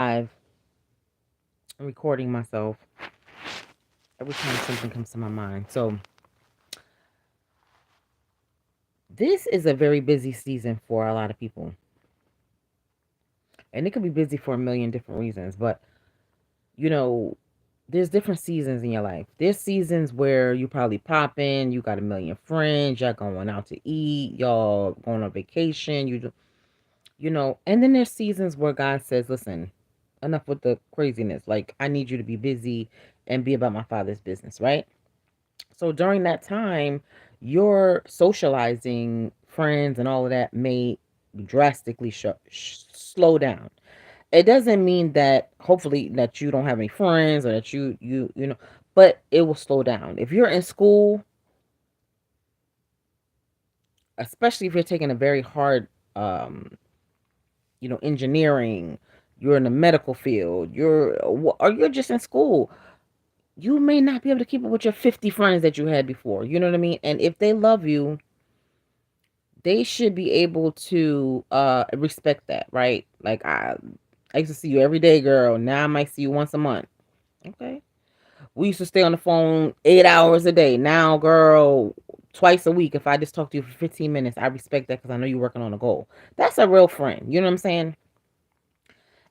live. I'm recording myself every time something comes to my mind. So, this is a very busy season for a lot of people. And it could be busy for a million different reasons. But, you know, there's different seasons in your life. There's seasons where you probably pop in, you got a million friends, y'all going out to eat, y'all going on vacation, and then there's seasons where God says, listen, enough with the craziness. Like, I need you to be busy and be about my father's business, right? So during that time, your socializing, friends, and all of that may drastically slow down. It doesn't mean that hopefully that you don't have any friends or that but it will slow down. If you're in school, especially if you're taking a very hard, engineering, you're in the medical field, or you're just in school, you may not be able to keep up with your 50 friends that you had before. You know what I mean? And if they love you, they should be able to respect that, right? Like I used to see you every day, girl. Now I might see you once a month. Okay. We used to stay on the phone 8 hours a day. Now, girl, twice a week. If I just talk to you for 15 minutes, I respect that because I know you're working on a goal. That's a real friend. You know what I'm saying?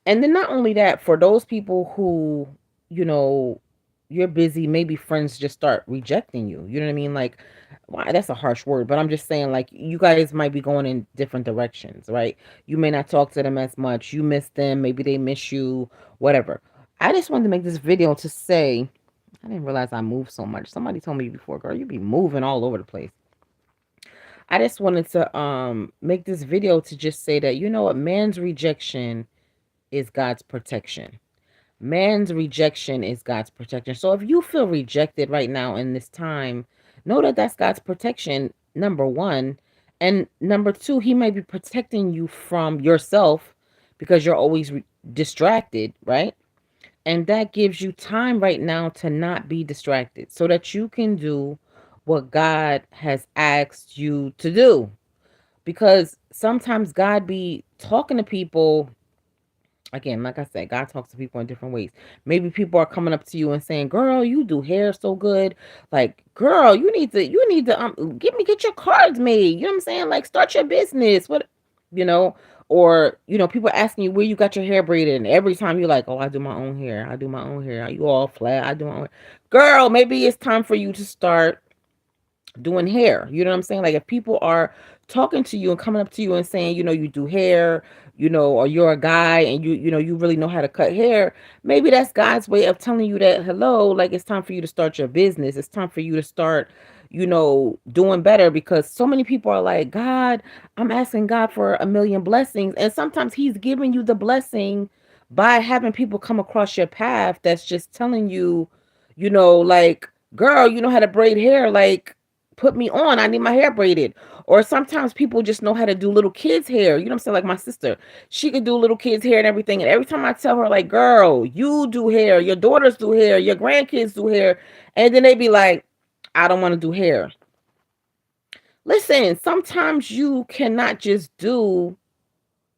And then not only that, for those people who, you know, you're busy, maybe friends just start rejecting you. You know what I mean? Like, why that's a harsh word, but I'm just saying, like, you guys might be going in different directions, right? You may not talk to them as much. You miss them, maybe they miss you, whatever. I just wanted to make this video to say, I didn't realize I moved so much. Somebody told me before, girl, you be moving all over the place. I just wanted to make this video to just say that, you know what, man's rejection is God's protection. Man's rejection is God's protection. So if you feel rejected right now in this time, know that that's God's protection, number one. And number two, he might be protecting you from yourself because you're always distracted, right? And that gives you time right now to not be distracted so that you can do what God has asked you to do. Because sometimes God be talking to people. Again, like I said, God talks to people in different ways. Maybe people are coming up to you and saying, "Girl, you do hair so good. Like, girl, you need to get your cards made. You know what I'm saying? Like, start your business. What, you know, or people asking you where you got your hair braided, and every time you're like, "Oh, I do my own hair. I do my own hair. Are you all flat? I do my own." Girl, maybe it's time for you to start doing hair. You know what I'm saying? Like if people are talking to you and coming up to you and saying, you do hair, or you're a guy and you really know how to cut hair, maybe that's God's way of telling you that hello, like it's time for you to start your business. It's time for you to start, doing better because so many people are like, God, I'm asking God for a million blessings. And sometimes he's giving you the blessing by having people come across your path that's just telling you, like, girl, you know how to braid hair, like put me on. I need my hair braided. Or sometimes people just know how to do little kids' hair. You know what I'm saying? Like my sister, she could do little kids' hair and everything. And every time I tell her, like, girl, you do hair, your daughters do hair, your grandkids do hair. And then they be like, I don't want to do hair. Listen, sometimes you cannot just do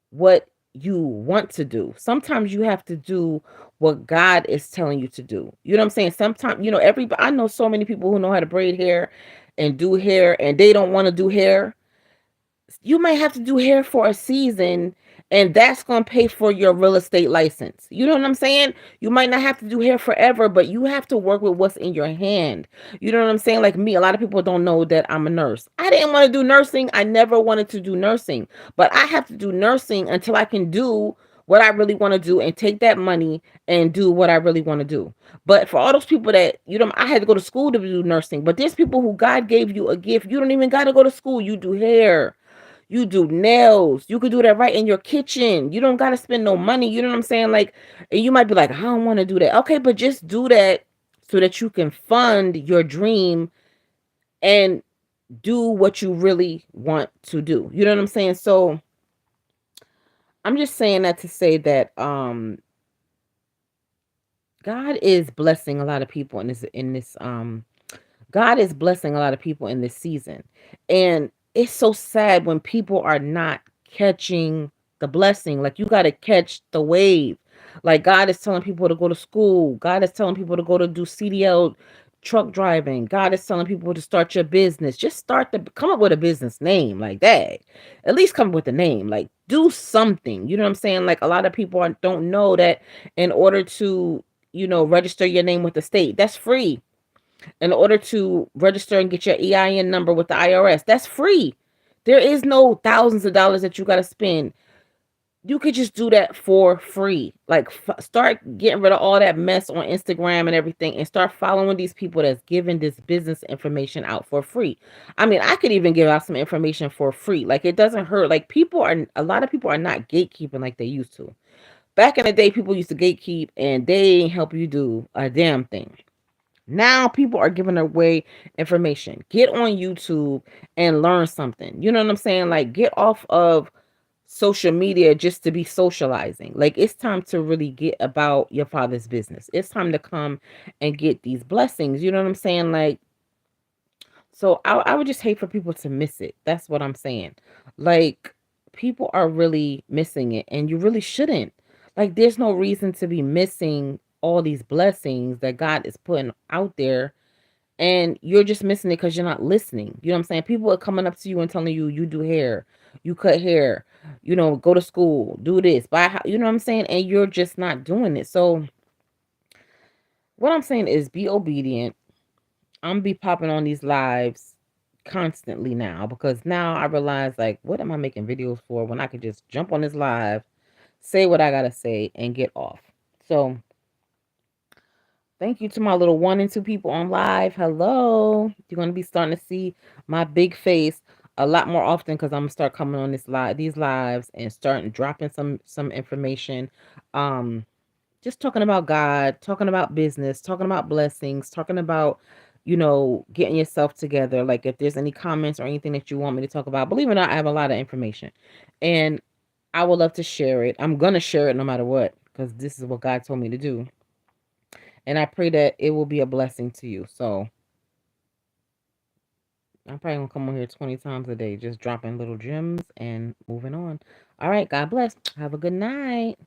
what you want to do. Sometimes you have to do what God is telling you to do. You know what I'm saying? Sometimes, everybody, I know so many people who know how to braid hair and do hair and they don't want to do hair. You might have to do hair for a season and that's going to pay for your real estate license. You know what I'm saying? You might not have to do hair forever, but you have to work with what's in your hand. You know what I'm saying? Like me, a lot of people don't know that I'm a nurse. I didn't want to do nursing. I never wanted to do nursing, but I have to do nursing until I can do what I really want to do and take that money and do what I really want to do. But for all those people that, I had to go to school to do nursing, but there's people who God gave you a gift. You don't even got to go to school. You do hair. You do nails. You could do that right in your kitchen. You don't got to spend no money. You know what I'm saying? Like, and you might be like, I don't want to do that. Okay, but just do that so that you can fund your dream and do what you really want to do. You know what I'm saying? So I'm just saying that to say that God is blessing a lot of people in this God is blessing a lot of people in this season. And it's so sad when people are not catching the blessing. Like you got to catch the wave. Like God is telling people to go to school. God is telling people to go to do CDL truck driving. God is telling people to start your business. Just come up with a business name like that. At least come up with a name. Like do something. You know what I'm saying? Like a lot of people don't know that in order to, register your name with the state, that's free. In order to register and get your EIN number with the IRS, that's free. There is no thousands of dollars that you got to spend. You could just do that for free. Like start getting rid of all that mess on Instagram and everything and start following these people that's giving this business information out for free. I mean, I could even give out some information for free. Like it doesn't hurt. Like a lot of people are not gatekeeping like they used to. Back in the day, people used to gatekeep and they ain't help you do a damn thing. Now people are giving away information. Get on YouTube and learn something. You know what I'm saying? Like get off of social media just to be socializing. Like it's time to really get about your father's business. It's time to come and get these blessings. You know what I'm saying? Like, so I would just hate for people to miss it. That's what I'm saying. Like people are really missing it and you really shouldn't. Like there's no reason to be missing all these blessings that God is putting out there and you're just missing it because you're not listening. You know what I'm saying? People are coming up to you and telling you, you do hair, you cut hair, go to school, do this, buy a house, you know what I'm saying? And you're just not doing it. So what I'm saying is be obedient. I'm be popping on these lives constantly now because now I realize like, what am I making videos for when I could just jump on this live, say what I gotta say, and get off. So thank you to my little 1 and 2 people on live. Hello. You're gonna be starting to see my big face a lot more often because I'm gonna start coming on these lives and starting dropping some information. Um, just talking about God, talking about business, talking about blessings, talking about, getting yourself together. Like if there's any comments or anything that you want me to talk about, believe it or not, I have a lot of information. And I would love to share it. I'm gonna share it no matter what, because this is what God told me to do. And I pray that it will be a blessing to you. So I'm probably gonna come on here 20 times a day, just dropping little gems and moving on. All right, God bless. Have a good night.